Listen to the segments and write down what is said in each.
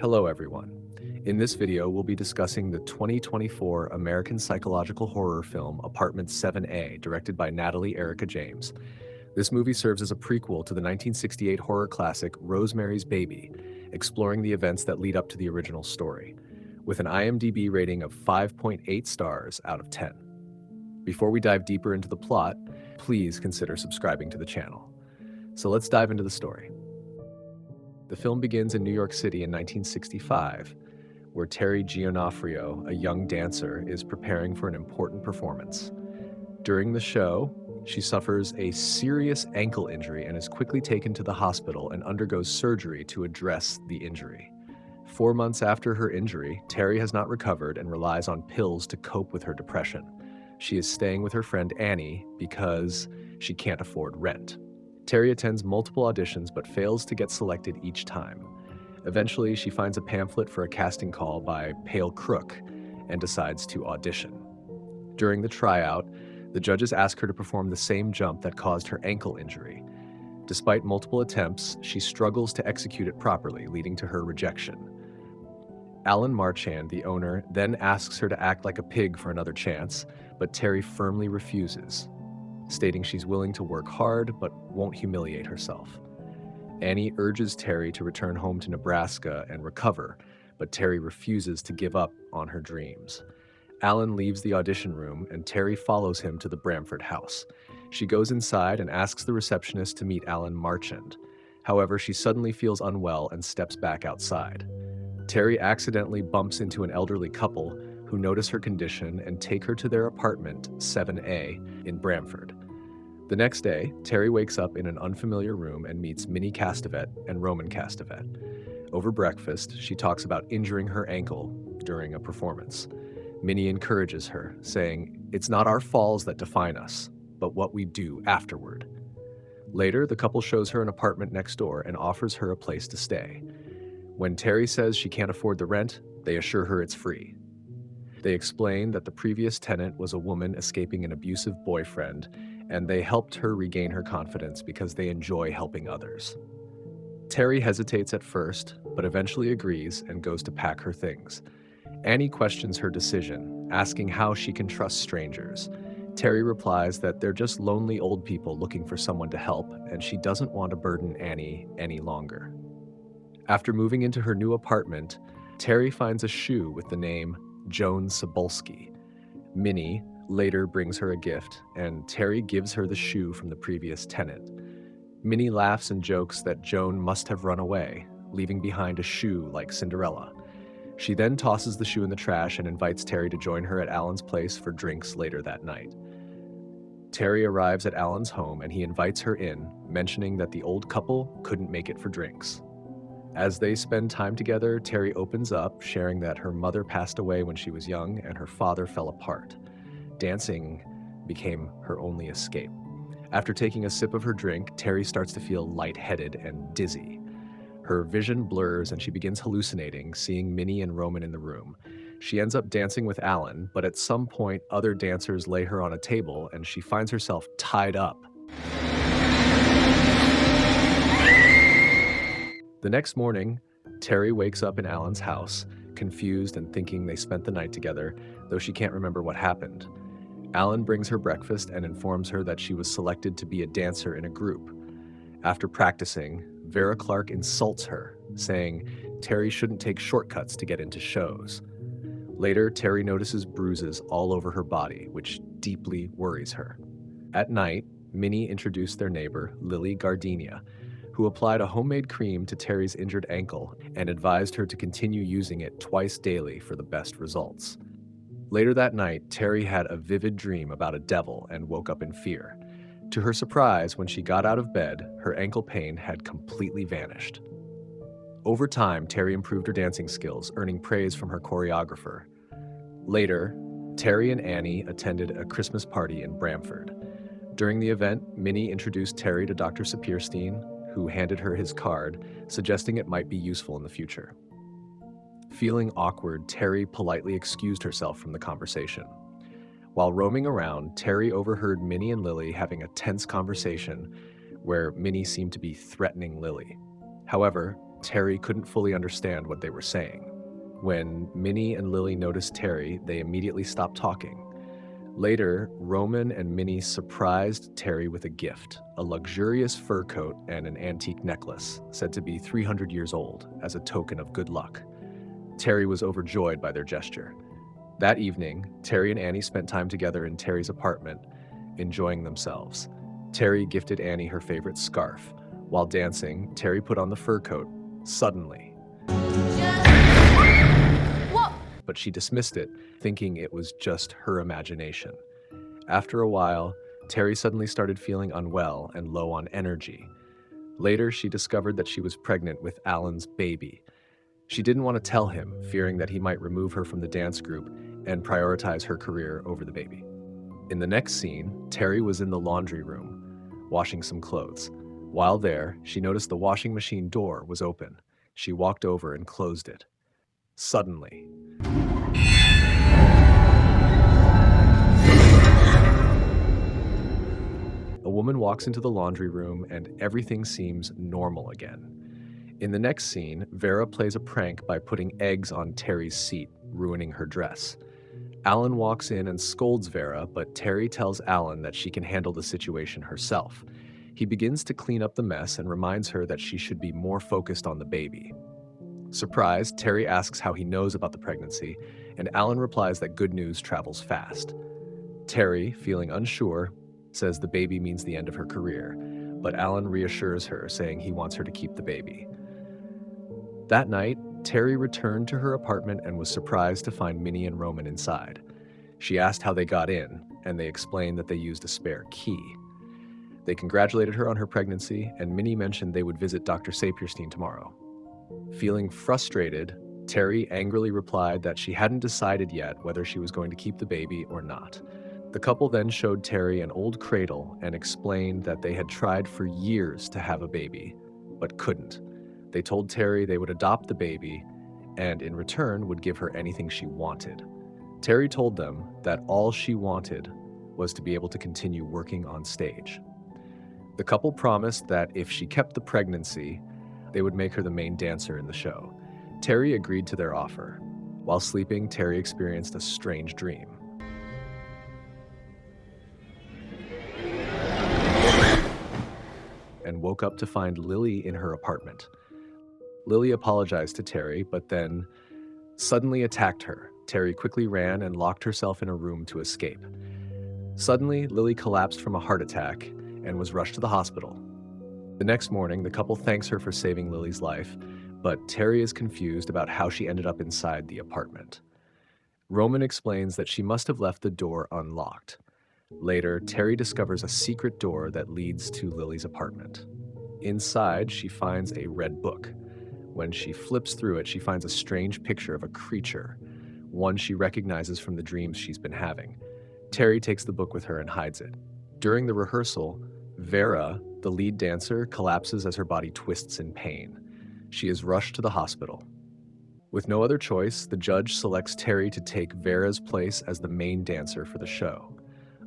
Hello everyone. In this video, we'll be discussing the 2024 American psychological horror film Apartment 7A, directed by Natalie Erica James. This movie serves as a prequel to the 1968 horror classic Rosemary's Baby, exploring the events that lead up to the original story, with an IMDb rating of 5.8 stars out of 10. Before we dive deeper into the plot, please consider subscribing to the channel. So let's dive into the story. The film begins in New York City in 1965, where Terry Giannoffrio, a young dancer, is preparing for an important performance. During the show, she suffers a serious ankle injury and is quickly taken to the hospital and undergoes surgery to address the injury. 4 months after her injury, Terry has not recovered and relies on pills to cope with her depression. She is staying with her friend Annie because she can't afford rent. Terry attends multiple auditions but fails to get selected each time. Eventually, she finds a pamphlet for a casting call by Pale Crook and decides to audition. During the tryout, the judges ask her to perform the same jump that caused her ankle injury. Despite multiple attempts, she struggles to execute it properly, leading to her rejection. Alan Marchand, the owner, then asks her to act like a pig for another chance, but Terry firmly refuses, stating she's willing to work hard but won't humiliate herself. Annie urges Terry to return home to Nebraska and recover, but Terry refuses to give up on her dreams. Alan leaves the audition room and Terry follows him to the Bramford house. She goes inside and asks the receptionist to meet Alan Marchand. However, she suddenly feels unwell and steps back outside. Terry accidentally bumps into an elderly couple who notice her condition and take her to their apartment, 7A, in Bramford. The next day, Terry wakes up in an unfamiliar room and meets Minnie Castevet and Roman Castevet. Over breakfast, she talks about injuring her ankle during a performance. Minnie encourages her, saying, "It's not our falls that define us, but what we do afterward." Later, the couple shows her an apartment next door and offers her a place to stay. When Terry says she can't afford the rent, they assure her it's free. They explain that the previous tenant was a woman escaping an abusive boyfriend, and they helped her regain her confidence because they enjoy helping others. Terry hesitates at first, but eventually agrees and goes to pack her things. Annie questions her decision, asking how she can trust strangers. Terry replies that they're just lonely old people looking for someone to help, and she doesn't want to burden Annie any longer. After moving into her new apartment, Terry finds a shoe with the name Joan Cebulski. Minnie later brings her a gift, and Terry gives her the shoe from the previous tenant. Minnie laughs and jokes that Joan must have run away, leaving behind a shoe like Cinderella. She then tosses the shoe in the trash and invites Terry to join her at Alan's place for drinks later that night. Terry arrives at Alan's home and he invites her in, mentioning that the old couple couldn't make it for drinks. As they spend time together, Terry opens up, sharing that her mother passed away when she was young and her father fell apart. Dancing became her only escape. After taking a sip of her drink, Terry starts to feel lightheaded and dizzy. Her vision blurs and she begins hallucinating, seeing Minnie and Roman in the room. She ends up dancing with Alan, but at some point, other dancers lay her on a table and she finds herself tied up. The next morning, Terry wakes up in Alan's house, confused and thinking they spent the night together, though she can't remember what happened. Alan brings her breakfast and informs her that she was selected to be a dancer in a group. After practicing, Vera Clark insults her, saying Terry shouldn't take shortcuts to get into shows. Later, Terry notices bruises all over her body, which deeply worries her. At night, Minnie introduced their neighbor, Lily Gardenia, who applied a homemade cream to Terry's injured ankle and advised her to continue using it twice daily for the best results. Later that night, Terry had a vivid dream about a devil and woke up in fear. To her surprise, when she got out of bed, her ankle pain had completely vanished. Over time, Terry improved her dancing skills, earning praise from her choreographer. Later, Terry and Annie attended a Christmas party in Bramford. During the event, Minnie introduced Terry to Dr. Sapirstein, who handed her his card, suggesting it might be useful in the future. Feeling awkward, Terry politely excused herself from the conversation. While roaming around, Terry overheard Minnie and Lily having a tense conversation where Minnie seemed to be threatening Lily. However, Terry couldn't fully understand what they were saying. When Minnie and Lily noticed Terry, they immediately stopped talking. Later, Roman and Minnie surprised Terry with a gift, a luxurious fur coat and an antique necklace, said to be 300 years old, as a token of good luck. Terry was overjoyed by their gesture. That evening, Terry and Annie spent time together in Terry's apartment, enjoying themselves. Terry gifted Annie her favorite scarf. While dancing, Terry put on the fur coat, suddenly. What? But she dismissed it, thinking it was just her imagination. After a while, Terry suddenly started feeling unwell and low on energy. Later, she discovered that she was pregnant with Alan's baby. She didn't want to tell him, fearing that he might remove her from the dance group and prioritize her career over the baby. In the next scene, Terry was in the laundry room, washing some clothes. While there, she noticed the washing machine door was open. She walked over and closed it. Suddenly, a woman walks into the laundry room and everything seems normal again. In the next scene, Vera plays a prank by putting eggs on Terry's seat, ruining her dress. Alan walks in and scolds Vera, but Terry tells Alan that she can handle the situation herself. He begins to clean up the mess and reminds her that she should be more focused on the baby. Surprised, Terry asks how he knows about the pregnancy, and Alan replies that good news travels fast. Terry, feeling unsure, says the baby means the end of her career, but Alan reassures her, saying he wants her to keep the baby. That night, Terry returned to her apartment and was surprised to find Minnie and Roman inside. She asked how they got in, and they explained that they used a spare key. They congratulated her on her pregnancy, and Minnie mentioned they would visit Dr. Sapirstein tomorrow. Feeling frustrated, Terry angrily replied that she hadn't decided yet whether she was going to keep the baby or not. The couple then showed Terry an old cradle and explained that they had tried for years to have a baby, but couldn't. They told Terry they would adopt the baby and in return would give her anything she wanted. Terry told them that all she wanted was to be able to continue working on stage. The couple promised that if she kept the pregnancy, they would make her the main dancer in the show. Terry agreed to their offer. While sleeping, Terry experienced a strange dream. And woke up to find Lily in her apartment. Lily apologized to Terry, but then suddenly attacked her. Terry quickly ran and locked herself in a room to escape. Suddenly, Lily collapsed from a heart attack and was rushed to the hospital. The next morning, the couple thanks her for saving Lily's life, but Terry is confused about how she ended up inside the apartment. Roman explains that she must have left the door unlocked. Later, Terry discovers a secret door that leads to Lily's apartment. Inside, she finds a red book. When she flips through it, she finds a strange picture of a creature, one she recognizes from the dreams she's been having. Terry takes the book with her and hides it. During the rehearsal, Vera, the lead dancer, collapses as her body twists in pain. She is rushed to the hospital. With no other choice, the judge selects Terry to take Vera's place as the main dancer for the show.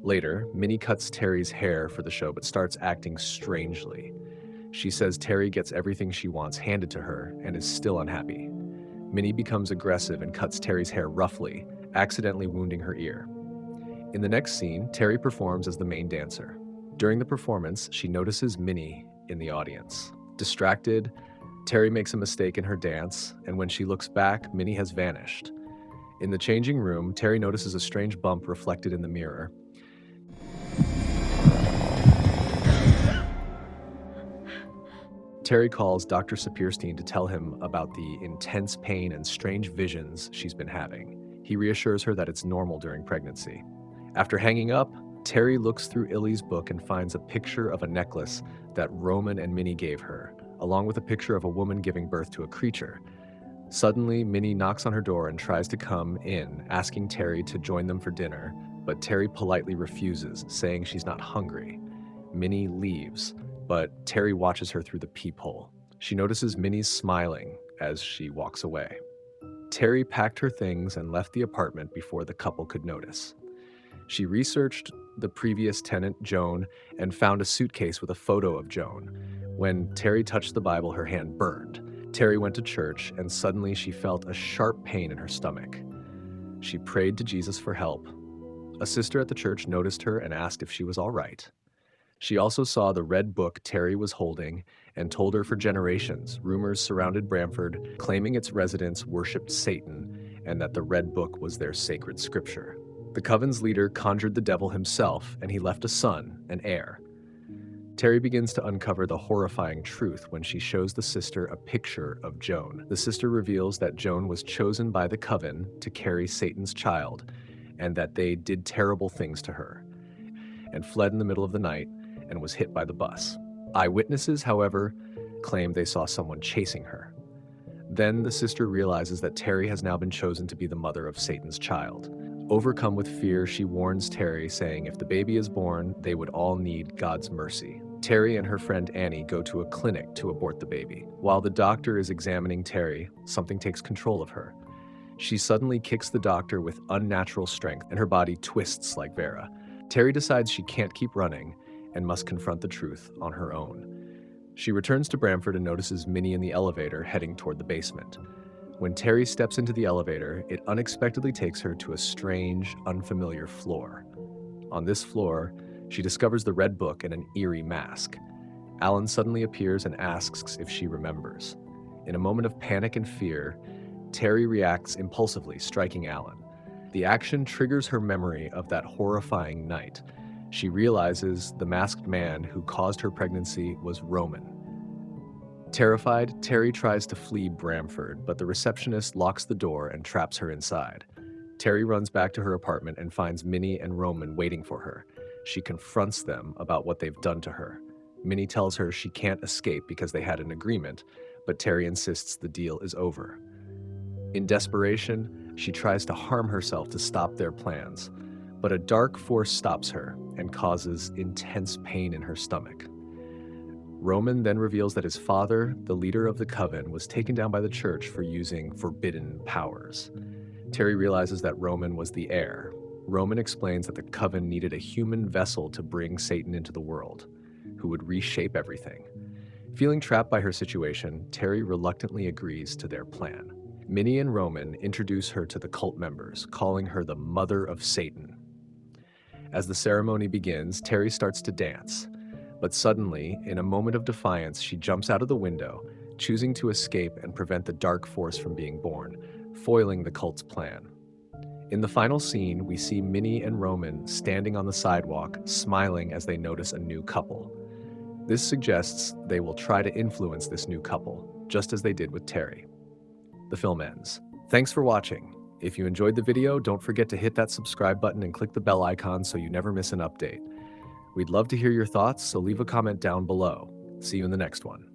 Later, Minnie cuts Terry's hair for the show but starts acting strangely. She says Terry gets everything she wants handed to her and is still unhappy. Minnie becomes aggressive and cuts Terry's hair roughly, accidentally wounding her ear. In the next scene, Terry performs as the main dancer. During the performance, she notices Minnie in the audience. Distracted, Terry makes a mistake in her dance, and when she looks back, Minnie has vanished. In the changing room, Terry notices a strange bump reflected in the mirror. Terry calls Dr. Sapirstein to tell him about the intense pain and strange visions she's been having. He reassures her that it's normal during pregnancy. After hanging up, Terry looks through Illy's book and finds a picture of a necklace that Roman and Minnie gave her, along with a picture of a woman giving birth to a creature. Suddenly, Minnie knocks on her door and tries to come in, asking Terry to join them for dinner, but Terry politely refuses, saying she's not hungry. Minnie leaves, but Terry watches her through the peephole. She notices Minnie's smiling as she walks away. Terry packed her things and left the apartment before the couple could notice. She researched the previous tenant, Joan, and found a suitcase with a photo of Joan. When Terry touched the Bible, her hand burned. Terry went to church, and suddenly she felt a sharp pain in her stomach. She prayed to Jesus for help. A sister at the church noticed her and asked if she was all right. She also saw the red book Terry was holding and told her for generations, rumors surrounded Bramford, claiming its residents worshipped Satan and that the red book was their sacred scripture. The coven's leader conjured the devil himself, and he left a son, an heir. Terry begins to uncover the horrifying truth when she shows the sister a picture of Joan. The sister reveals that Joan was chosen by the coven to carry Satan's child, and that they did terrible things to her, and fled in the middle of the night and was hit by the bus. Eyewitnesses, however, claim they saw someone chasing her. Then the sister realizes that Terry has now been chosen to be the mother of Satan's child. Overcome with fear, she warns Terry, saying if the baby is born, they would all need God's mercy. Terry and her friend Annie go to a clinic to abort the baby. While the doctor is examining Terry, something takes control of her. She suddenly kicks the doctor with unnatural strength, and her body twists like Vera. Terry decides she can't keep running and must confront the truth on her own. She returns to Bramford and notices Minnie in the elevator heading toward the basement. When Terry steps into the elevator, it unexpectedly takes her to a strange, unfamiliar floor. On this floor, she discovers the red book and an eerie mask. Alan suddenly appears and asks if she remembers. In a moment of panic and fear, Terry reacts impulsively, striking Alan. The action triggers her memory of that horrifying night. She realizes the masked man who caused her pregnancy was Roman. Terrified, Terry tries to flee Bramford, but the receptionist locks the door and traps her inside. Terry runs back to her apartment and finds Minnie and Roman waiting for her. She confronts them about what they've done to her. Minnie tells her she can't escape because they had an agreement, but Terry insists the deal is over. In desperation, she tries to harm herself to stop their plans, but a dark force stops her and causes intense pain in her stomach. Roman then reveals that his father, the leader of the coven, was taken down by the church for using forbidden powers. Terry realizes that Roman was the heir. Roman explains that the coven needed a human vessel to bring Satan into the world, who would reshape everything. Feeling trapped by her situation, Terry reluctantly agrees to their plan. Minnie and Roman introduce her to the cult members, calling her the Mother of Satan. As the ceremony begins, Terry starts to dance. But suddenly, in a moment of defiance, she jumps out of the window, choosing to escape and prevent the dark force from being born, foiling the cult's plan. In the final scene, we see Minnie and Roman standing on the sidewalk, smiling as they notice a new couple. This suggests they will try to influence this new couple, just as they did with Terry. The film ends. Thanks for watching. If you enjoyed the video, don't forget to hit that subscribe button and click the bell icon so you never miss an update. We'd love to hear your thoughts, so leave a comment down below. See you in the next one.